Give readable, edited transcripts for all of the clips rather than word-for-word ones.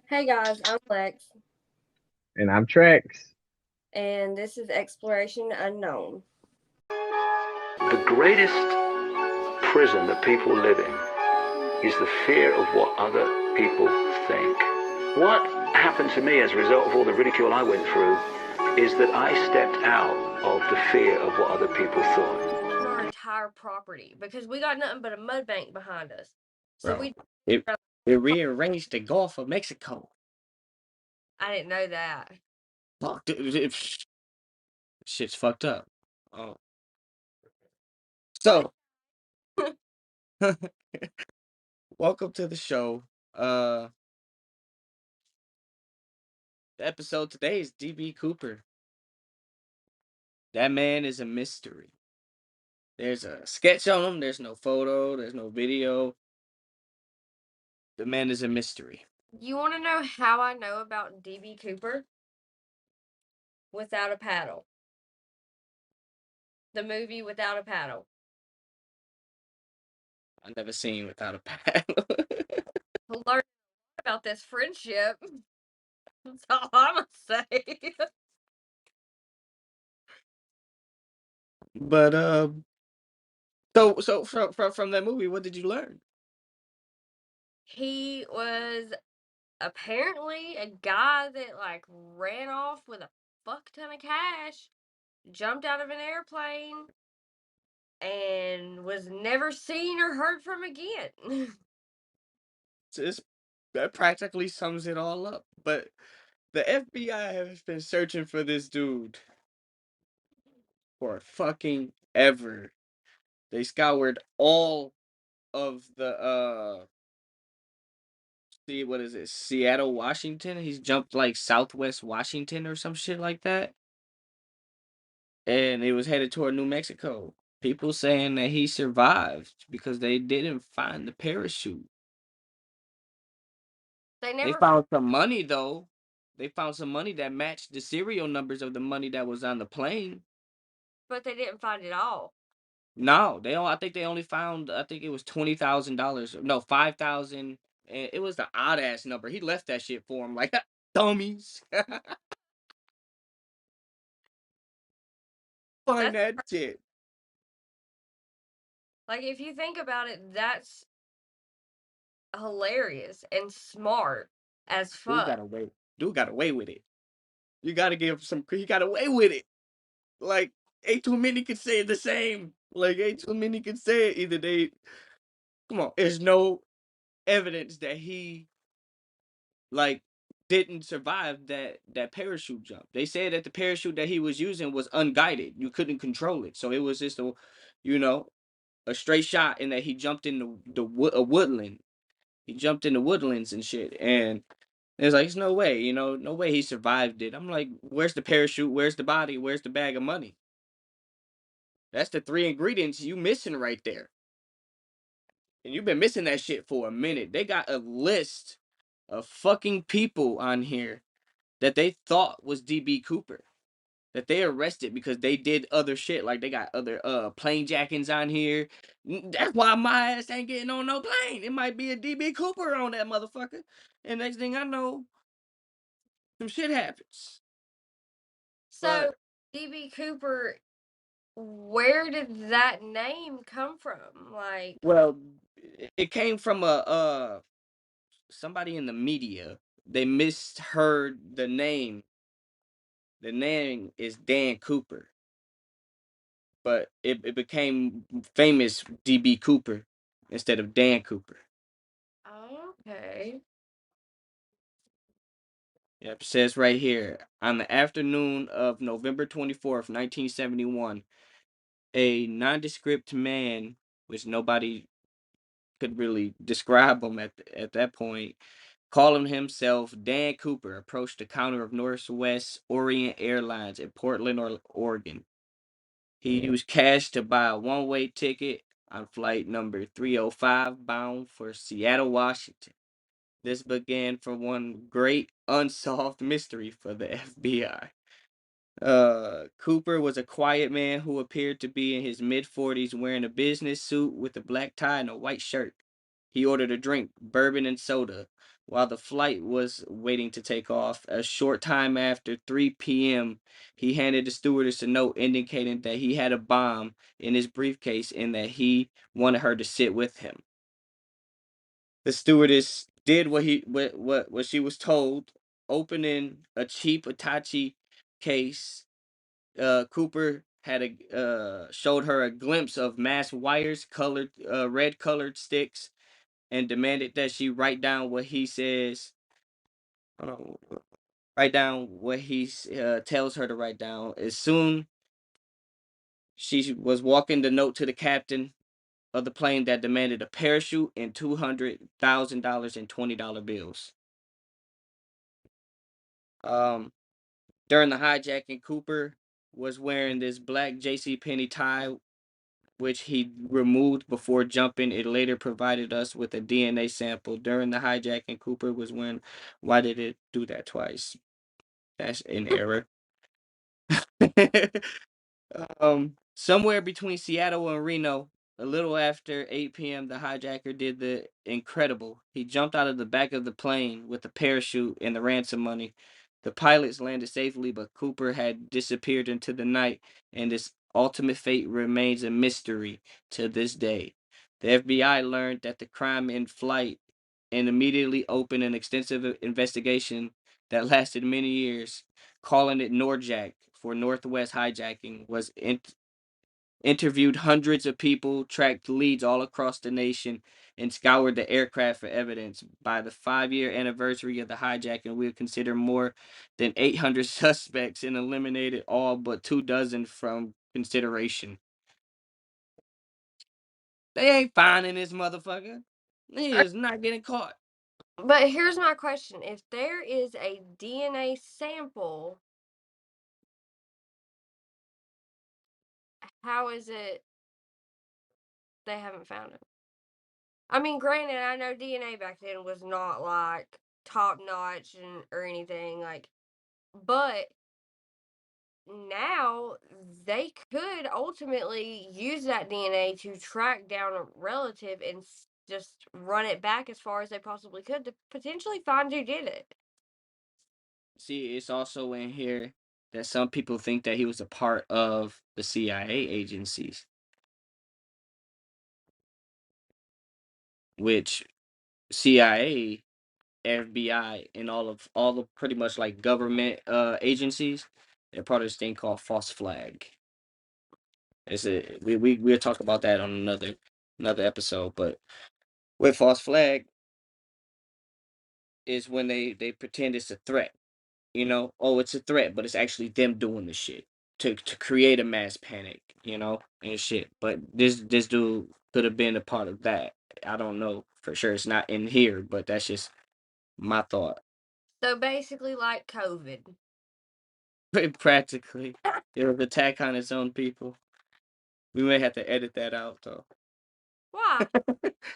Hey guys, I'm Lex, And I'm Trex. and this is Exploration Unknown. The greatest prison that people live in is the fear of what other people think. What happened to me as a result of all the ridicule I went through is that I stepped out of the fear of what other people thought. Our entire property because we got nothing but a mud bank behind us. So Bro. we, It it rearranged the Gulf of Mexico. I didn't know that. Fuck, dude, shit's fucked up. Oh, What? so welcome to the show. The episode today is DB Cooper. That man is a mystery. There's a sketch on him. There's no photo. There's no video. The man is a mystery. You want to know how I know about DB Cooper? Without a Paddle. The movie Without a Paddle. I never seen without a paddle. To learn about this friendship. That's all I'm gonna say. But so from that movie, what did you learn? He was apparently a guy that ran off with a fuck ton of cash, jumped out of an airplane, and was never seen or heard from again. It's, that practically sums it all up. But the FBI has been searching for this dude for fucking ever. They scoured all of the see what is it? Seattle, Washington. He's jumped like Southwest Washington or some shit like that. And it was headed toward New Mexico. People saying that he survived because they didn't find the parachute. They They never, found some money though. They found some money that matched the serial numbers of the money that was on the plane. but they didn't find it all. No, they don't. I think they only found. I think it was $20,000. No, 5,000. And it was the odd ass number. He left that shit for him, like dummies. Find That's that shit. like if you think about it, that's hilarious and smart as Dude fuck. got away. Dude got away with it. You gotta give some. He got away with it. Like ain't too many can say the same. Like ain't too many can say it. Either they. Come on. There's no evidence that he like didn't survive that parachute jump. They said that the parachute that he was using was unguided. You couldn't control it. So it was just you know, a straight shot and that he jumped in a woodland. He jumped in the woodlands and shit. And it's like, there's no way, no way he survived it. I'm like, where's the parachute? Where's the body? Where's the bag of money? That's the three ingredients you missing right there. And you've been missing that shit for a minute. They got a list of fucking people on here that they thought was DB Cooper. That they arrested because they did other shit. Like they got other plane jackings on here. That's why my ass ain't getting on no plane. It might be a DB Cooper on that motherfucker. And next thing I know, some shit happens. So, But DB Cooper, where did that name come from? well, it came from a somebody in the media. They misheard the name. The name is Dan Cooper, but it became famous DB Cooper instead of Dan Cooper. Okay. Yep, it says right here on the afternoon of November 24th, 1971, a nondescript man, which nobody could really describe him at that point, calling himself Dan Cooper, approached the counter of Northwest Orient Airlines in Portland, Oregon. He used cash to buy a one-way ticket on flight number 305 bound for Seattle, Washington. This began from one great unsolved mystery for the FBI. Cooper was a quiet man who appeared to be in his mid-40s wearing a business suit with a black tie and a white shirt. He ordered a drink, bourbon and soda, while the flight was waiting to take off. A short time after 3 p.m., he handed the stewardess a note indicating that he had a bomb in his briefcase and that he wanted her to sit with him. The stewardess did what she was told, opening a cheap Hitachi case. Cooper showed her a glimpse of mass wires, colored red colored sticks, and demanded that she write down what he says. Hold on, write down what he tells her to write down. As soon she was walking the note to the captain of the plane that demanded a parachute and $200,000 in $20 bills. During the hijacking, Cooper was wearing this black JCPenney tie, which he removed before jumping. It later provided us with a DNA sample. During the hijacking, Cooper was wearing. Why did it do that twice? That's an error. Somewhere between Seattle and Reno, a little after 8 p.m., the hijacker did the incredible. He jumped out of the back of the plane with the parachute and the ransom money. The pilots landed safely, but Cooper had disappeared into the night, and his ultimate fate remains a mystery to this day. The FBI learned that the crime in flight and immediately opened an extensive investigation that lasted many years, calling it NORJAC for Northwest hijacking, was interviewed hundreds of people, tracked leads all across the nation, and scoured the aircraft for evidence. By the 5-year anniversary of the hijacking, we have considered more than 800 suspects and eliminated all but 24 from consideration. They ain't finding this motherfucker. He is not getting caught. But here's my question. If there is a DNA sample, how is it they haven't found him? I mean, granted, I know DNA back then was not like top notch or anything, like, but now they could ultimately use that DNA to track down a relative and just run it back as far as they possibly could to potentially find who did it. See, it's also in here that some people think that he was a part of the CIA agencies, which CIA, FBI, and all the pretty much like government agencies, they're part of this thing called false flag. We'll talk about that on another episode. But with false flag is when they pretend it's a threat. You know, oh, it's a threat, but it's actually them doing the shit to create a mass panic, and shit. But this dude could have been a part of that. I don't know for sure. It's not in here, but that's just my thought. So basically, like COVID. Practically, it was attack on its own people. We may have to edit that out though, Why?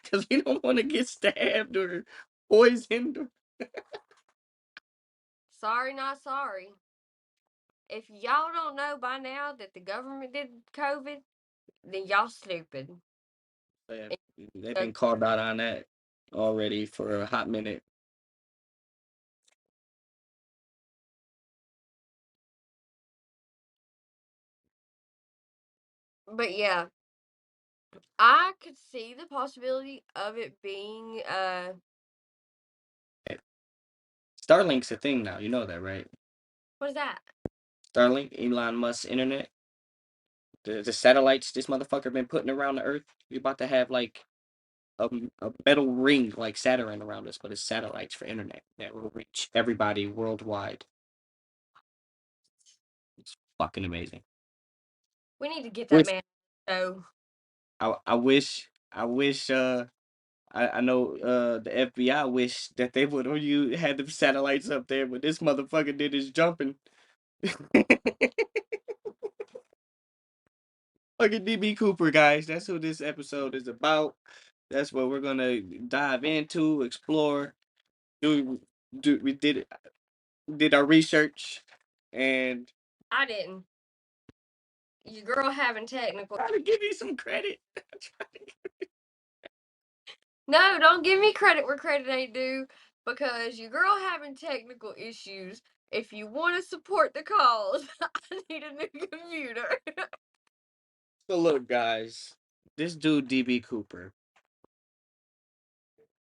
because we don't want to get stabbed or poisoned. Sorry, not sorry. If y'all don't know by now that the government did COVID, then y'all stupid. They've been called out on that already for a hot minute. But yeah, I could see the possibility of it being Starlink's a thing now. You know that, right? what is that? Starlink, Elon Musk's internet. The satellites this motherfucker been putting around the Earth. We about to have like a metal ring like Saturn around us, but it's satellites for internet that will reach everybody worldwide. It's fucking amazing. We need to get that man. So I wish I know the FBI wish that they would have had the satellites up there, but this motherfucker did his jumping. Fucking DB Cooper, guys. That's who this episode is about. That's what we're gonna dive into, explore. We did our research, and I didn't. Your girl having technical. try to give you some credit. No, don't give me credit where credit ain't due. because your girl having technical issues. If you want to support the cause, I need a new computer. So look, guys, this dude DB Cooper,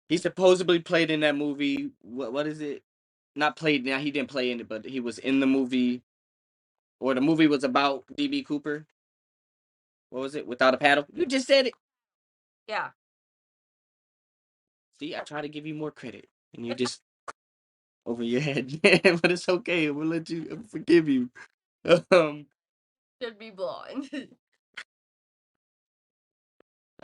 he supposedly played in that movie. What is it? Not played. Now he didn't play in it, but he was in the movie, or the movie was about DB Cooper. What was it? Without a Paddle. You just said it. Yeah. See, I try to give you more credit, and you just over your head. But it's okay. We'll let you forgive you. Um, Should be blonde.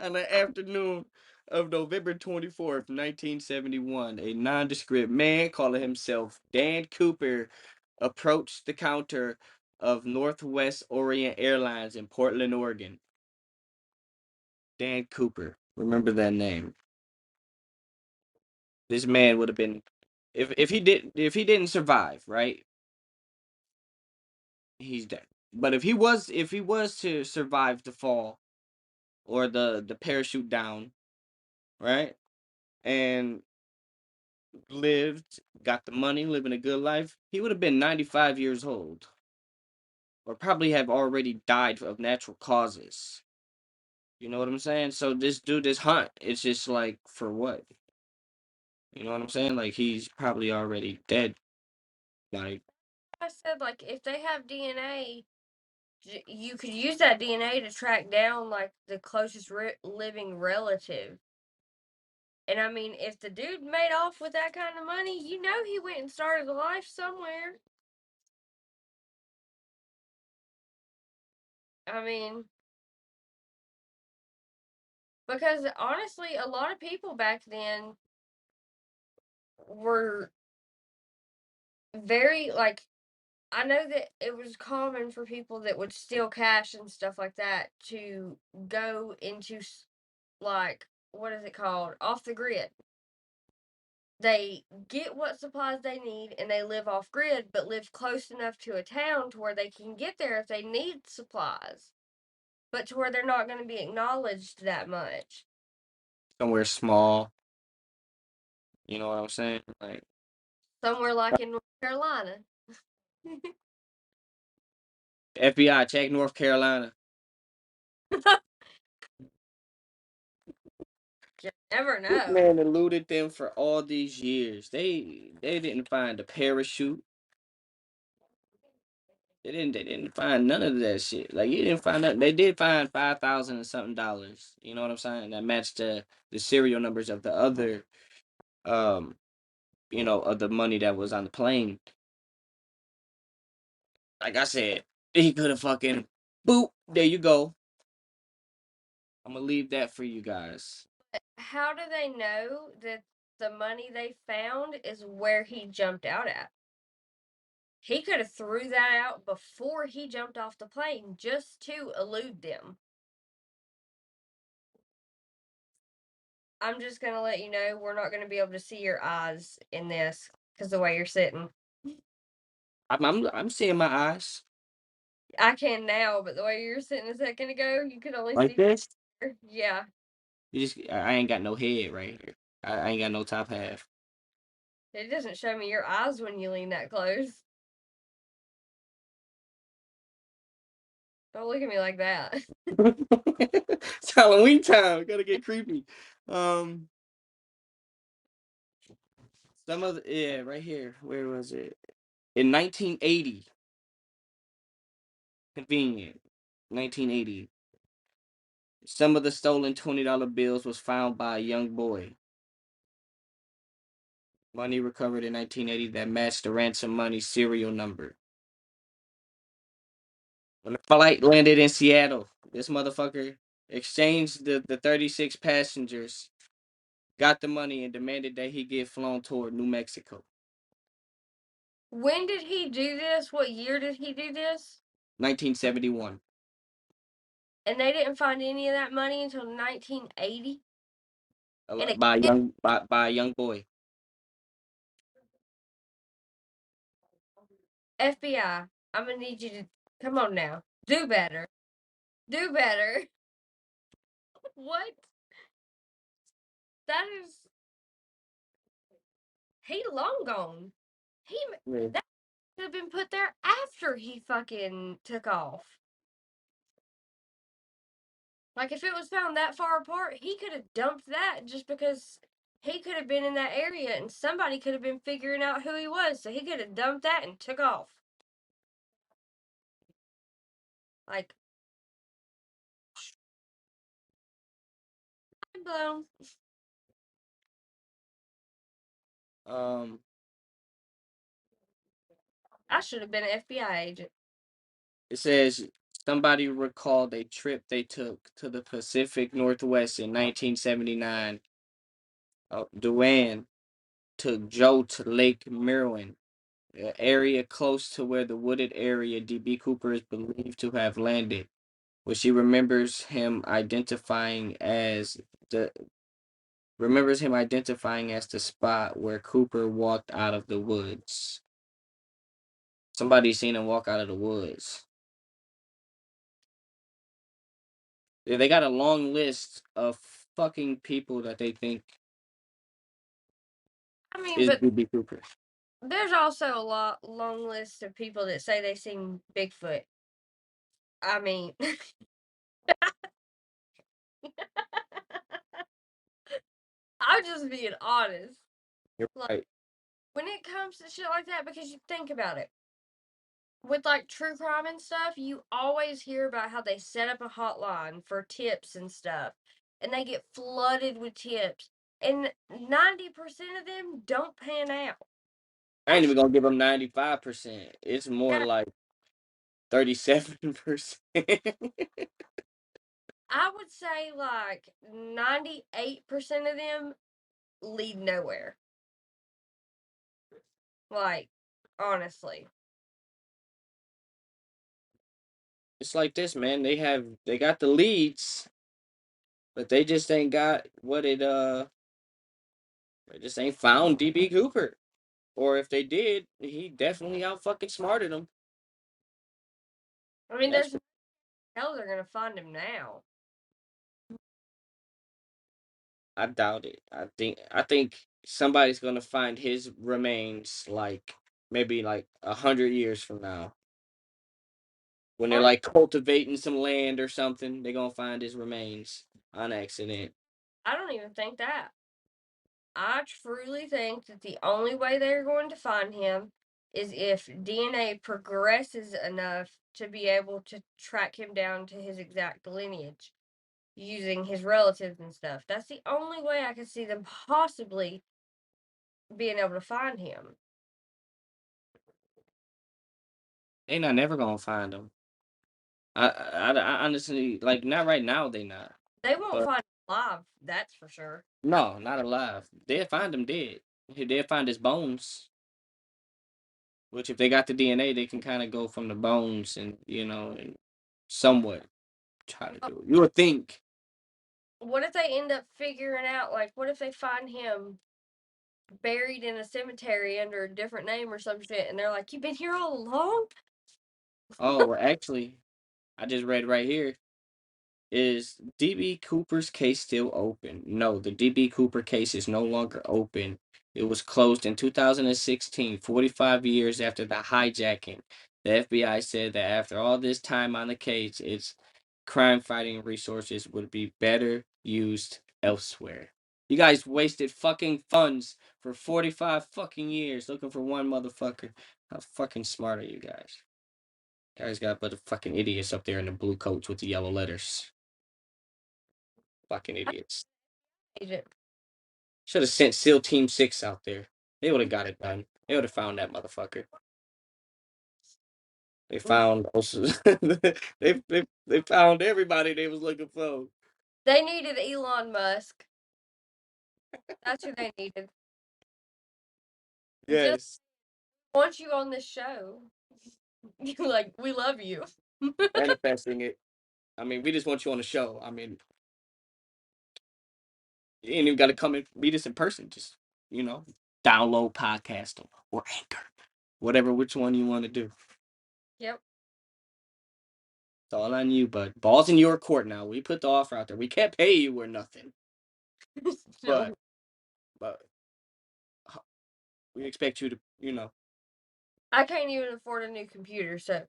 on the afternoon of November 24th, 1971, a nondescript man calling himself Dan Cooper approached the counter of Northwest Orient Airlines in Portland, Oregon. Dan Cooper. Remember that name. This man would have been if he didn't survive, right? He's dead. But if he was to survive the fall or the parachute down, right? And lived, got the money, living a good life, he would have been 95 years old. Or probably have already died of natural causes. You know what I'm saying? So this dude, this Hunt, it's just like for what? You know what I'm saying? Like he's probably already dead. Like I said, like, if they have DNA, you could use that DNA to track down, like, the closest living relative. And I mean, if the dude made off with that kind of money, you know he went and started a life somewhere. I mean, because honestly, a lot of people back then were very, like, I know that it was common for people that would steal cash and stuff like that to go into, like, what is it called? Off the grid. They get what supplies they need and they live off grid, but live close enough to a town to where they can get there if they need supplies, but to where they're not going to be acknowledged that much. somewhere small. You know what I'm saying? Like Somewhere like in North Carolina. FBI, check North Carolina. You never This know. man eluded them for all these years. They didn't find a parachute. They didn't find none of that shit. Like you didn't find nothing. They did find $5,000 and something dollars. You know what I'm saying? That matched the serial numbers of the other um of the money that was on the plane. Like I said, he could have fucking boop. There you go. I'm gonna leave that for you guys. How do they know that the money they found is where he jumped out at? He could have threw that out before he jumped off the plane just to elude them. I'm just gonna let you know we're not gonna be able to see your eyes in this because the way you're sitting. I'm seeing my eyes I can now, but the way you were sitting a second ago, you could only like see. this. Yeah, I ain't got no head right here. I ain't got no top half. it doesn't show me your eyes when you lean that close. Don't look at me like that. It's Halloween time. Gotta get creepy. Um, some of right here. Where was it? In 1980. Convenient. 1980. Some of the stolen $20 bills was found by a young boy. Money recovered in 1980 that matched the ransom money serial number. When the flight landed in Seattle, this motherfucker exchanged the 36 passengers, got the money, and demanded that he get flown toward New Mexico. When did he do this? What year did he do this? 1971. And they didn't find any of that money until 1980. And By a again, by a young boy. FBI, I'm gonna need you to come on now. Do better. Do better. What? That is. he long gone. Yeah. That could have been put there after he fucking took off. Like, if it was found that far apart, he could have dumped that just because he could have been in that area and somebody could have been figuring out who he was. So he could have dumped that and took off. Like, mind blown. I should have been an FBI agent. It says somebody recalled a trip they took to the Pacific Northwest in 1979. Duane took Joe to Lake Merwin, an area close to where the wooded area DB Cooper is believed to have landed, where she the remembers him identifying as the spot where Cooper walked out of the woods. Somebody seen him walk out of the woods. Yeah, they got a long list of fucking people that they think I mean, is but DB Cooper. there's also a long list of people that say they seen Bigfoot. I mean, I'm just being honest. You're Like, right. when it comes to shit like that, because you think about it, with like true crime and stuff, you always hear about how they set up a hotline for tips and stuff, and they get flooded with tips, and 90% of them don't pan out. I ain't even gonna give them 95%. It's more Yeah, like 37%. I would say like 98% of them lead nowhere. Like, honestly. It's like this, man. They got the leads, but they just ain't got they just ain't found DB Cooper. Or if they did, he definitely out fucking smarted them. I mean, That's there's no hell they're gonna find him now. I doubt it. I think somebody's gonna find his remains like maybe like 100 years from now. When they're Or like cultivating some land or something, they're gonna find his remains on accident. I don't even think that. I truly think that the only way they're going to find him is if DNA progresses enough to be able to track him down to his exact lineage using his relatives and stuff. That's the only way I can see them possibly being able to find him. They not never gonna find him. I honestly like not right now. They not. They won't But find him alive, that's for sure. no, not alive. They'll find him dead. They'll find his bones. Which if they got the DNA, they can kind of go from the bones and and somewhat try to do it. You would think. What if they end up figuring out, like, what if they find him buried in a cemetery under a different name or some shit, and they're like, "You've been here all along?" Oh, well, actually, I just read right here. Is DB Cooper's case still open? No, the DB Cooper case is no longer open. It was closed in 2016, 45 years after the hijacking. The FBI said that after all this time on the case, its crime fighting resources would be better used elsewhere. You guys wasted fucking funds for 45 fucking years looking for one motherfucker. How fucking smart are you guys? Guys got a bunch of fucking idiots up there in the blue coats with the yellow letters. Fucking idiots. Agent. Should have sent SEAL Team 6 out there. They would have got it done. They would have found that motherfucker. They found also they found everybody they was looking for. They needed Elon Musk. That's who they needed. Just Yes. want you on this show. You like, we love you. Manifesting it. I mean, we just want you on the show. I mean, you ain't even got to come and meet us in person. Just, download podcast or Anchor. Whatever, which one you want to do. Yep. It's all on you, bud. Ball's in your court now. We put the offer out there. We can't pay you or nothing. No. But We expect you to, you know. I can't even afford a new computer, so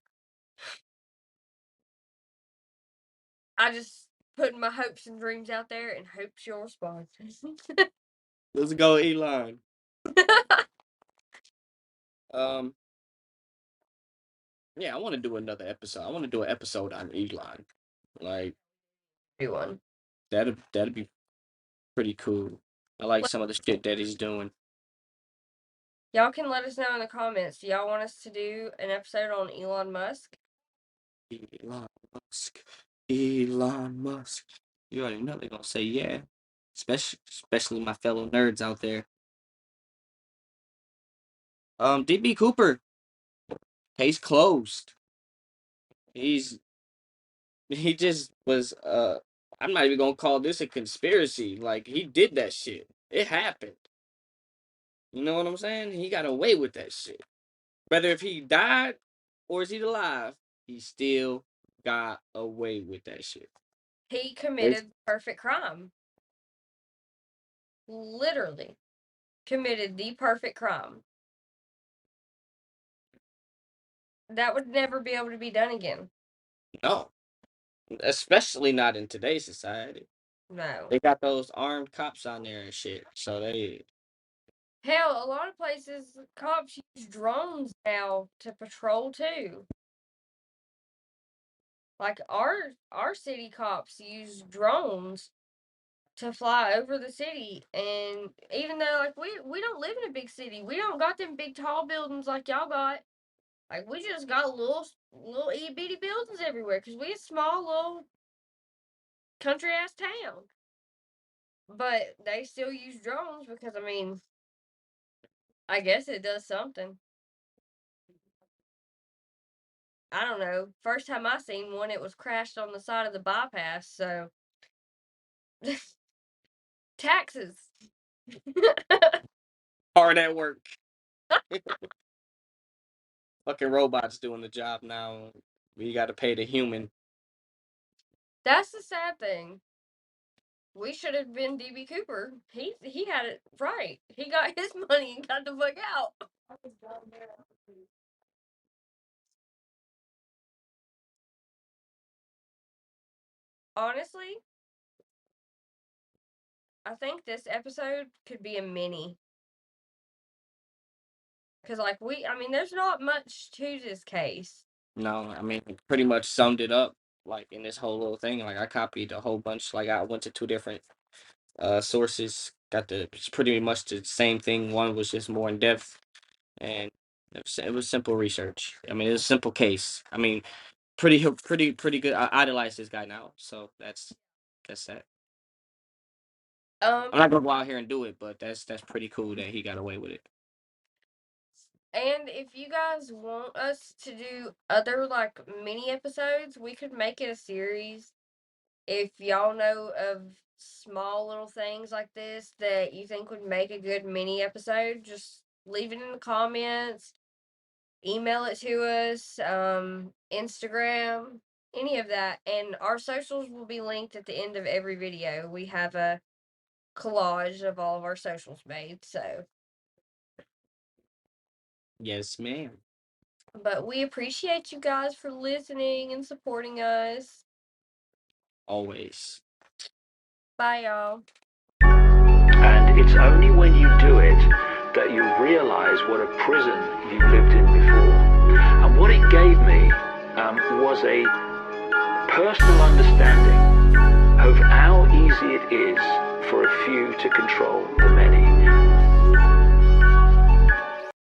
I just put my hopes and dreams out there and hopes you'll respond. Let's go, Elon. Yeah, I want to do another episode. I want to do an episode on Elon. Like Do one. that'd be pretty cool. I like some of the shit that he's doing. Y'all can let us know in the comments. Do y'all want us to do an episode on Elon Musk? Elon Musk. Elon Musk. You already know they're gonna say yeah. Especially my fellow nerds out there. DB Cooper. Case closed. He just was I'm not even gonna call this a conspiracy. Like, he did that shit. It happened. You know what I'm saying? He got away with that shit. Whether if he died or is he alive, he still got away with that shit. He committed the perfect crime. Literally committed the perfect crime. That would never be able to be done again. No. Especially not in today's society. No. They got those armed cops on there and shit. So they Hell, a lot of places, cops use drones now to patrol too. Like our city cops use drones to fly over the city, and even though like we don't live in a big city, we don't got them big tall buildings like y'all got. Like, we just got little itty bitty buildings everywhere because we a small little country ass town. But they still use drones because, I mean, I guess it does something. I don't know. First time I seen one, it was crashed on the side of the bypass. So taxes. hard at work. Fucking robots doing the job now. We got to pay the human. That's the sad thing. We should have been DB Cooper. He had it right. He got his money and got the fuck out. Honestly, I think this episode could be a mini. Because, like, I mean, there's not much to this case. No, I mean, it pretty much summed it up, like, in this whole little thing. Like, I copied a whole bunch. Like, I went to 2 different sources. It's pretty much the same thing. One was just more in depth, and it was simple research. I mean, it was a simple case. I mean, pretty good. I idolize this guy now, so that's that. I'm not gonna go out here and do it, but that's pretty cool that he got away with it. And if you guys want us to do other, like, mini episodes, we could make it a series. If y'all know of small little things like this that you think would make a good mini episode, just leave it in the comments. Email it to us, Instagram, any of that. And our socials will be linked at the end of every video. We have a collage of all of our socials made, so. Yes, ma'am. But we appreciate you guys for listening and supporting us. Always. Bye, y'all. And it's only when you do it that you realize what a prison you lived in before. And what it gave me was a personal understanding of how easy it is for a few to control the many.